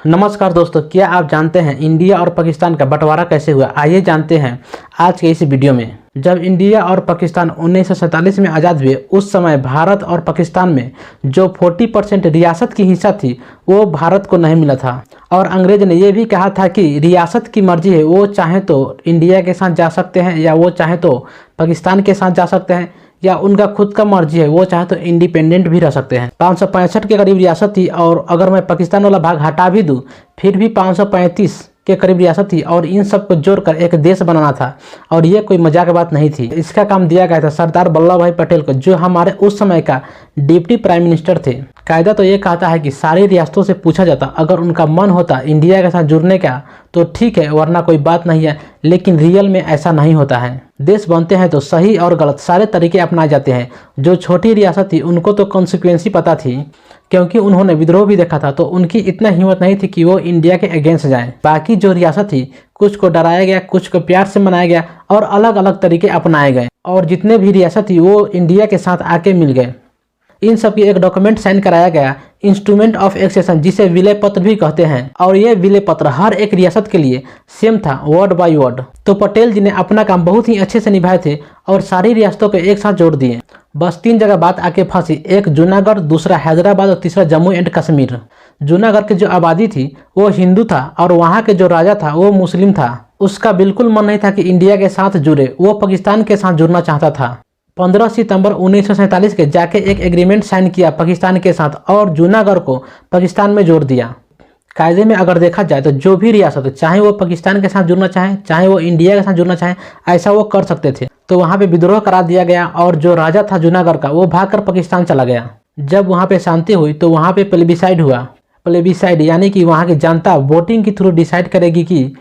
नमस्कार दोस्तों, क्या आप जानते हैं इंडिया और पाकिस्तान का बंटवारा कैसे हुआ? आइए जानते हैं आज के इस वीडियो में। जब इंडिया और पाकिस्तान 1947 में आज़ाद हुए, उस समय भारत और पाकिस्तान में जो 40% रियासत की हिस्सा थी वो भारत को नहीं मिला था। और अंग्रेज ने यह भी कहा था कि रियासत की मर्जी है, वो चाहे तो इंडिया के साथ जा सकते हैं या वो चाहे तो पाकिस्तान के साथ जा सकते हैं, या उनका खुद का मर्जी है, वो चाहे तो इंडिपेंडेंट भी रह सकते हैं। 565 के करीब रियासत थी, और अगर मैं पाकिस्तान वाला भाग हटा भी दूं फिर भी 535 के करीब रियासत थी, और इन सब को जोड़कर एक देश बनाना था। और ये कोई मजाक की बात नहीं थी। इसका काम दिया गया था सरदार वल्लभ भाई पटेल को, जो हमारे उस समय का डिप्टी प्राइम मिनिस्टर थे। कायदा तो ये कहता है कि सारी रियासतों से पूछा जाता, अगर उनका मन होता इंडिया के साथ जुड़ने का तो ठीक है, वरना कोई बात नहीं है। लेकिन रियल में ऐसा नहीं होता है। देश बनते हैं तो सही और गलत सारे तरीके अपनाए जाते हैं। जो छोटी रियासत थी उनको तो कॉन्सिक्वेंसी पता थी, क्योंकि उन्होंने विद्रोह भी देखा था, तो उनकी इतना हिम्मत नहीं थी कि वो इंडिया के अगेंस्ट जाए। बाकी जो रियासत थी, कुछ को डराया गया, कुछ को प्यार से मनाया गया, और अलग अलग तरीके अपनाए गए। और जितने भी रियासत थी वो इंडिया के साथ आके मिल गए। इन सब की एक डॉक्यूमेंट साइन कराया गया, इंस्ट्रूमेंट ऑफ एक्सेशन, जिसे विलय पत्र भी कहते हैं। और ये विलय पत्र हर एक रियासत के लिए सेम था, वर्ड बाय वर्ड। तो पटेल जी ने अपना काम बहुत ही अच्छे से निभाए थे और सारी रियासतों को एक साथ जोड़ दिए। बस 3 जगह बात आके फंसी, एक जूनागढ़, दूसरा हैदराबाद और तीसरा जम्मू एंड कश्मीर। जूनागढ़ की जो आबादी थी वो हिंदू था, और वहाँ के जो राजा था वो मुस्लिम था। उसका बिल्कुल मन नहीं था कि इंडिया के साथ जुड़े, वो पाकिस्तान के साथ जुड़ना चाहता था। 15 सितंबर 1947 के जाके एक एग्रीमेंट साइन किया पाकिस्तान के साथ, और जूनागढ़ को पाकिस्तान में जोड़ दिया। कायदे में अगर देखा जाए तो जो भी रियासत, चाहे वो पाकिस्तान के साथ जुड़ना चाहे, चाहे वो इंडिया के साथ जुड़ना चाहे, ऐसा वो कर सकते थे। तो वहाँ पे विद्रोह करा दिया गया, और जो राजा था जूनागढ़ का वो भागकर पाकिस्तान चला गया। जब वहाँ पे शांति हुई तो वहाँ पे प्लेबिसाइड हुआ। प्लेबिसाइड यानी कि वहाँ की जनता वोटिंग के थ्रू डिसाइड करेगी कि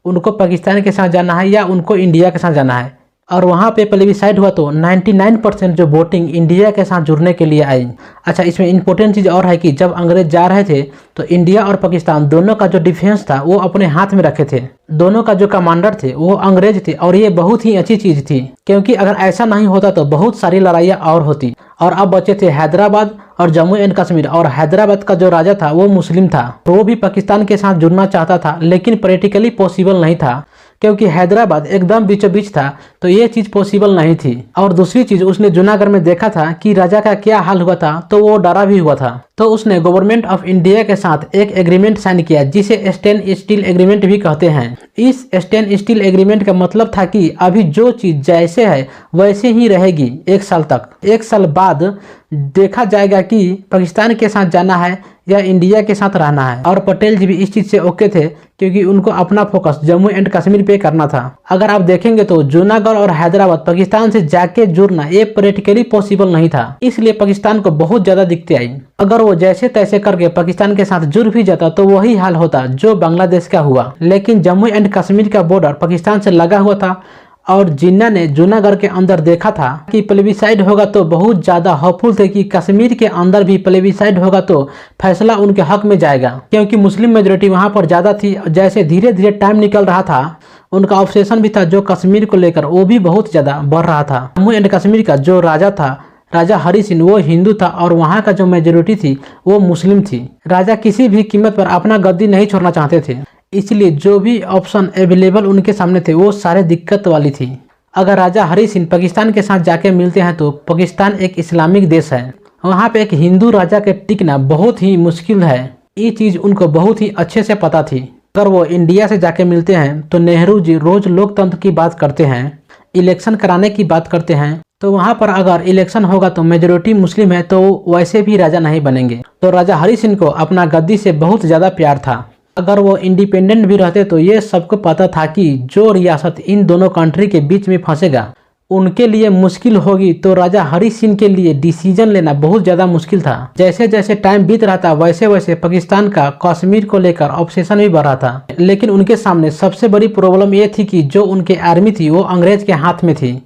उनको पाकिस्तान के साथ जाना है या उनको इंडिया के साथ जाना है। और वहाँ पे प्लेबिसाइड हुआ तो 99% जो वोटिंग इंडिया के साथ जुड़ने के लिए आई। अच्छा, इसमें इंपॉर्टेंट चीज़ और है कि जब अंग्रेज जा रहे थे तो इंडिया और पाकिस्तान दोनों का जो डिफेंस था वो अपने हाथ में रखे थे। दोनों का जो कमांडर थे वो अंग्रेज थे, और ये बहुत ही अच्छी चीज़ थी, क्योंकि अगर ऐसा नहीं होता तो बहुत सारी लड़ाइयाँ और होती। और अब बचे थे हैदराबाद और जम्मू एंड कश्मीर, और हैदराबाद का जो राजा था वो मुस्लिम था। वो भी पाकिस्तान के साथ जुड़ना चाहता था, लेकिन प्रैक्टिकली पॉसिबल नहीं था, क्योंकि हैदराबाद एकदम बीचों बीच था, तो ये चीज़ पॉसिबल नहीं थी। और दूसरी चीज़, उसने जूनागढ़ में देखा था कि राजा का क्या हाल हुआ था, तो वो डरा भी हुआ था। तो उसने गवर्नमेंट ऑफ इंडिया के साथ एक एग्रीमेंट साइन किया, जिसे स्टैंड स्टील एग्रीमेंट भी कहते हैं। इस स्टैंड स्टील एग्रीमेंट का मतलब था कि अभी जो चीज़ जैसे है वैसे ही रहेगी 1 साल तक। 1 साल बाद देखा जाएगा कि पाकिस्तान के साथ जाना है या इंडिया के साथ रहना है। और पटेल जी भी इस चीज़ से ओके थे, क्योंकि उनको अपना फोकस जम्मू एंड कश्मीर पे करना था। अगर आप देखेंगे तो जूनागढ़ और हैदराबाद पाकिस्तान से जाके जुड़ना ये प्रैक्टिकली पॉसिबल नहीं था, इसलिए पाकिस्तान को बहुत ज़्यादा दिक्कतें आई। अगर वो जैसे तैसे करके पाकिस्तान के साथ जुड़ भी जाता तो वही हाल होता जो बांग्लादेश का हुआ। लेकिन जम्मू एंड कश्मीर का बॉर्डर पाकिस्तान से लगा हुआ था, और जिन्ना ने जूनागढ़ के अंदर देखा था कि प्लेबिसाइड होगा तो बहुत ज़्यादा होपफुल थे कि कश्मीर के अंदर भी प्लेबिसाइड होगा तो फैसला उनके हक में जाएगा, क्योंकि मुस्लिम मेजोरिटी वहाँ पर ज़्यादा थी। जैसे धीरे धीरे टाइम निकल रहा था, उनका ऑब्सेशन भी था जो कश्मीर को लेकर, वो भी बहुत ज़्यादा बढ़ रहा था। जम्मू एंड कश्मीर का जो राजा था, राजा हरि सिंह, वो हिंदू था, और वहाँ का जो मेजोरिटी थी वो मुस्लिम थी। राजा किसी भी कीमत पर अपना गद्दी नहीं छोड़ना चाहते थे, इसलिए जो भी ऑप्शन अवेलेबल उनके सामने थे वो सारे दिक्कत वाली थी। अगर राजा हरि सिंह पाकिस्तान के साथ जाके मिलते हैं तो पाकिस्तान एक इस्लामिक देश है, वहाँ पे एक हिंदू राजा के टिकना बहुत ही मुश्किल है। ये चीज़ उनको बहुत ही अच्छे से पता थी। अगर वो इंडिया से जाके मिलते हैं तो नेहरू जी रोज़ लोकतंत्र की बात करते हैं, इलेक्शन कराने की बात करते हैं, तो वहाँ पर अगर इलेक्शन होगा तो मेजोरिटी मुस्लिम है, तो वैसे भी राजा नहीं बनेंगे। तो राजा हरि सिंह को अपना गद्दी से बहुत ज़्यादा प्यार था। अगर वो इंडिपेंडेंट भी रहते तो ये सबको पता था कि जो रियासत इन दोनों कंट्री के बीच में फंसेगा उनके लिए मुश्किल होगी। तो राजा हरि सिंह के लिए डिसीजन लेना बहुत ज़्यादा मुश्किल था। जैसे जैसे टाइम बीत रहा था वैसे वैसे पाकिस्तान का कश्मीर को लेकर ऑब्सेशन भी बढ़ रहा था। लेकिन उनके सामने सबसे बड़ी प्रॉब्लम ये थी कि जो उनके आर्मी थी वो अंग्रेज के हाथ में थी,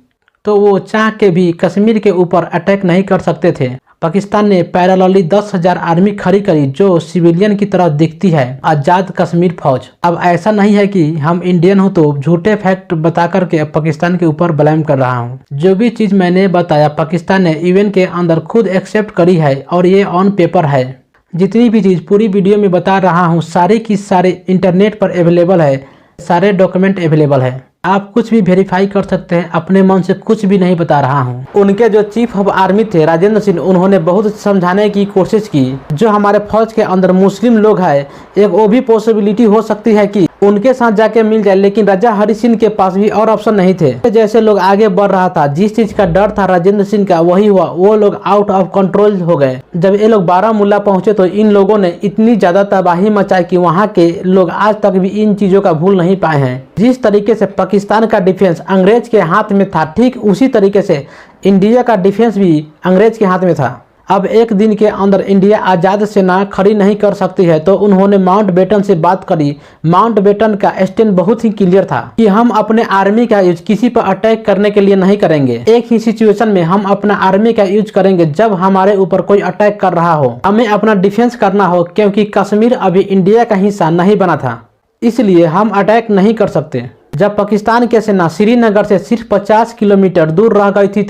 तो वो चाह के भी कश्मीर के ऊपर अटैक नहीं कर सकते थे। पाकिस्तान ने पैरेलली 10,000 आर्मी खड़ी करी जो सिविलियन की तरह दिखती है, आज़ाद कश्मीर फौज। अब ऐसा नहीं है कि हम इंडियन हो तो झूठे फैक्ट बता करके पाकिस्तान के ऊपर ब्लेम कर रहा हूँ। जो भी चीज़ मैंने बताया पाकिस्तान ने यूएन के अंदर खुद एक्सेप्ट करी है और ये ऑन पेपर है। जितनी भी चीज़ पूरी वीडियो में बता रहा हूँ सारी की सारी इंटरनेट पर अवेलेबल है, सारे डॉक्यूमेंट अवेलेबल है। आप कुछ भी वेरीफाई कर सकते हैं, अपने मन से कुछ भी नहीं बता रहा हूँ। उनके जो चीफ ऑफ आर्मी थे राजेंद्र सिंह, उन्होंने बहुत समझाने की कोशिश की जो हमारे फौज के अंदर मुस्लिम लोग हैं, एक वो भी पॉसिबिलिटी हो सकती है कि उनके साथ जाके मिल जाए, लेकिन राजा हरि सिंह के पास भी और ऑप्शन नहीं थे। जैसे लोग आगे बढ़ रहा था, जिस चीज का डर था राजेंद्र सिंह का वही हुआ, वो लोग आउट ऑफ कंट्रोल हो गए। जब ये लोग बारामूला पहुंचे तो इन लोगों ने इतनी ज्यादा तबाही मचाई कि वहाँ के लोग आज तक भी इन चीजों का भूल नहीं पाए हैं। जिस तरीके से पाकिस्तान का डिफेंस अंग्रेज के हाथ में था, ठीक उसी तरीके से इंडिया का डिफेंस भी अंग्रेज के हाथ में था। अब एक दिन के अंदर इंडिया आज़ाद सेना खड़ी नहीं कर सकती है, तो उन्होंने माउंटबेटन से बात करी। माउंटबेटन का स्टैंड बहुत ही क्लियर था कि हम अपने आर्मी का यूज किसी पर अटैक करने के लिए नहीं करेंगे। एक ही सिचुएशन में हम अपना आर्मी का यूज करेंगे जब हमारे ऊपर कोई अटैक कर रहा हो, हमें अपना डिफेंस करना हो, क्योंकि कश्मीर अभी इंडिया का हिस्सा नहीं बना था, इसलिए हम अटैक नहीं कर सकते। जब पाकिस्तान की सेना श्रीनगर से सिर्फ 50 किलोमीटर दूर रह गई थी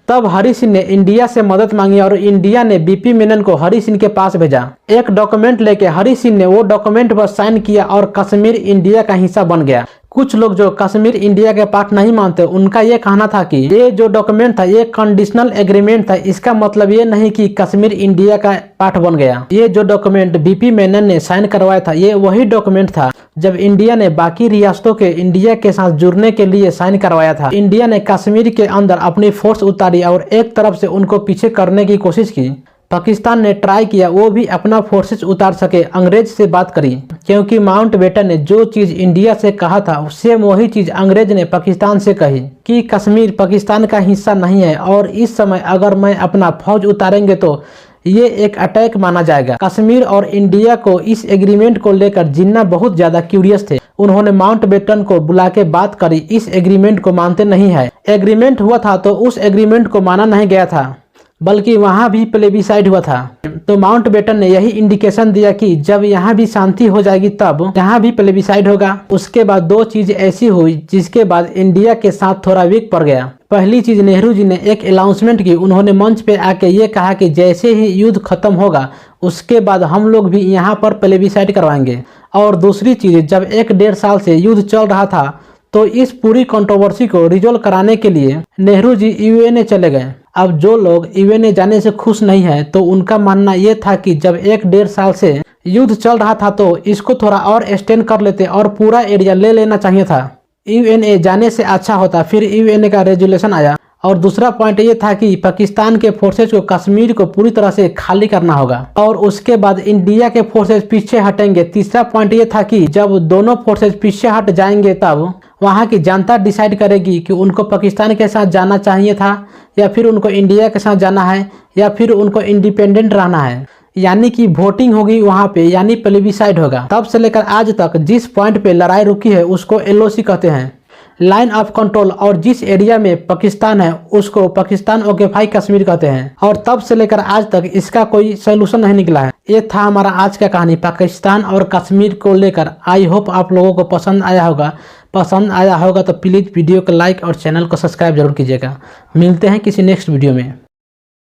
तब हरि सिंह ने इंडिया से मदद मांगी और इंडिया ने बीपी मेनन को हरि सिंह के पास भेजा। एक डॉक्यूमेंट लेके हरि सिंह ने वो डॉक्यूमेंट पर साइन किया और कश्मीर इंडिया का हिस्सा बन गया। कुछ लोग जो कश्मीर इंडिया के पार्ट नहीं मानते, उनका ये कहना था कि ये जो डॉक्यूमेंट था ये कंडीशनल एग्रीमेंट था, इसका मतलब ये नहीं कि कश्मीर इंडिया का पार्ट बन गया। ये जो डॉक्यूमेंट बीपी मेनन ने साइन करवाया था, ये वही डॉक्यूमेंट था जब इंडिया ने बाकी रियासतों के इंडिया के साथ जुड़ने के लिए साइन करवाया था। इंडिया ने कश्मीर के अंदर अपनी फोर्स उतारी और एक तरफ से उनको पीछे करने की कोशिश की। पाकिस्तान ने ट्राई किया वो भी अपना फोर्सेस उतार सके, अंग्रेज से बात करी, क्योंकि माउंटबेटन ने जो चीज इंडिया से कहा था उससे वही चीज अंग्रेज ने पाकिस्तान से कही कि कश्मीर पाकिस्तान का हिस्सा नहीं है और इस समय अगर मैं अपना फौज उतारेंगे तो ये एक अटैक माना जाएगा। कश्मीर और इंडिया को इस एग्रीमेंट को लेकर जिन्ना बहुत ज्यादा क्यूरियस थे। उन्होंने माउंटबेटन को बुला के बात करी, इस एग्रीमेंट को मानते नहीं है। एग्रीमेंट हुआ था तो उस एग्रीमेंट को माना नहीं गया था, बल्कि वहां भी प्लेबिसाइड हुआ था। तो माउंटबेटन ने यही इंडिकेशन दिया कि जब यहाँ भी शांति हो जाएगी तब यहाँ भी प्लेबिसाइड होगा। उसके बाद दो चीज ऐसी हुई जिसके बाद इंडिया के साथ थोड़ा वीक पड़ गया। पहली चीज, नेहरू जी ने एक अनाउंसमेंट की, उन्होंने मंच पे आके ये कहा कि जैसे ही युद्ध खत्म होगा उसके बाद हम लोग भी यहाँ पर प्लेबिसाइड करवाएंगे। और दूसरी चीज, जब 1-1.5 साल से युद्ध चल रहा था तो इस पूरी कंट्रोवर्सी को रिजोल्व कराने के लिए नेहरू जी यूएनए चले गए। अब जो लोग यूएनए जाने से खुश नहीं है तो उनका मानना ये था कि जब 1-1.5 साल से युद्ध चल रहा था तो इसको थोड़ा और एक्सटेंड कर लेते और पूरा एरिया ले लेना चाहिए था। यूएनए जाने से अच्छा होता। फिर यूएनए का रेजोल्यूशन आया और दूसरा पॉइंट ये था कि पाकिस्तान के फोर्सेज को कश्मीर को पूरी तरह से खाली करना होगा और उसके बाद इंडिया के फोर्सेज पीछे हटेंगे। तीसरा पॉइंट ये था कि जब दोनों फोर्सेज पीछे हट जाएंगे तब वहाँ की जनता डिसाइड करेगी कि उनको पाकिस्तान के साथ जाना चाहिए था या फिर उनको इंडिया के साथ जाना है या फिर उनको इंडिपेंडेंट रहना है। यानी कि वोटिंग होगी वहाँ पे, यानी प्लेबिसाइड होगा। तब से लेकर आज तक जिस पॉइंट पे लड़ाई रुकी है उसको एलओसी कहते हैं, लाइन ऑफ कंट्रोल। और जिस एरिया में पाकिस्तान है उसको पाकिस्तान ऑक्यूपाई कश्मीर कहते हैं। और तब से लेकर आज तक इसका कोई सोल्यूशन नहीं निकला है। ये था हमारा आज का कहानी पाकिस्तान और कश्मीर को लेकर। आई होप आप लोगों को पसंद आया होगा। पसंद आया होगा तो प्लीज़ वीडियो को लाइक और चैनल को सब्सक्राइब जरूर कीजिएगा। मिलते हैं किसी नेक्स्ट वीडियो में।